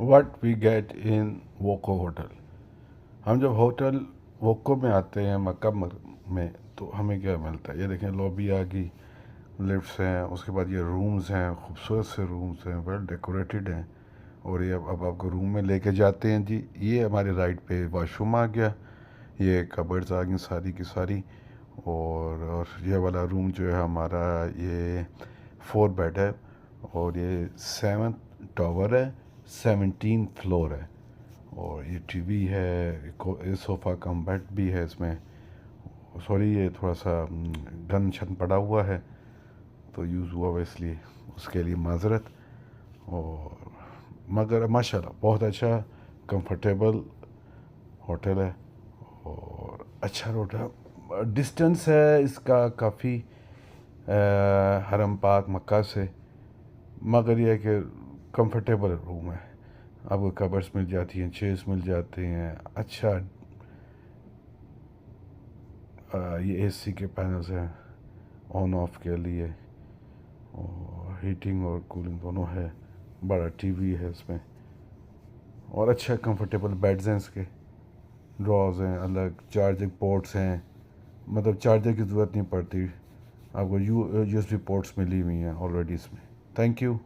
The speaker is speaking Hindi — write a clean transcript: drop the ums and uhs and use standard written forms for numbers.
What we get in Voco hotel. हम जब होटल वोको में आते हैं मक्का में, तो हमें क्या मिलता है? ये देखें, लॉबी आ गई, लिफ्ट्स हैं, उसके बाद ये रूम्स हैं, खूबसूरत से रूम्स हैं, वेल डेकोरेटेड हैं। और ये अब आपको रूम में लेके जाते हैं जी। ये हमारे राइट पे वॉशरूम आ गया, ये कबर्ड्स आ गई सारी की सारी। और ये वाला रूम जो है हमारा, ये 4 बेड है, और ये 7 टावर है, 17 फ्लोर है। और ये टीवी है, ये सोफ़ा कम बेड भी है इसमें। सॉरी, ये थोड़ा सा गन शन पड़ा हुआ है तो यूज़ हुआ हुआ, इसलिए उसके लिए माजरत। और मगर माशाल्लाह बहुत अच्छा कंफर्टेबल होटल है, और अच्छा रोड है, डिस्टेंस है इसका काफ़ी हरम पाक मक्का से। मगर यह है कि कंफर्टेबल रूम है, आपको कबर्स मिल जाती हैं, चेयर्स मिल जाते हैं। अच्छा, ये एसी के पैनल्स हैं ऑन ऑफ के लिए, और हीटिंग और कूलिंग दोनों है। बड़ा टीवी है इसमें, और अच्छा कंफर्टेबल बेड्स हैं इसके, ड्रॉज हैं, अलग चार्जिंग पोर्ट्स हैं, मतलब चार्जर की ज़रूरत नहीं पड़ती आपको। यूएसबी पोर्ट्स मिली हुई हैं ऑलरेडी इसमें। Thank you.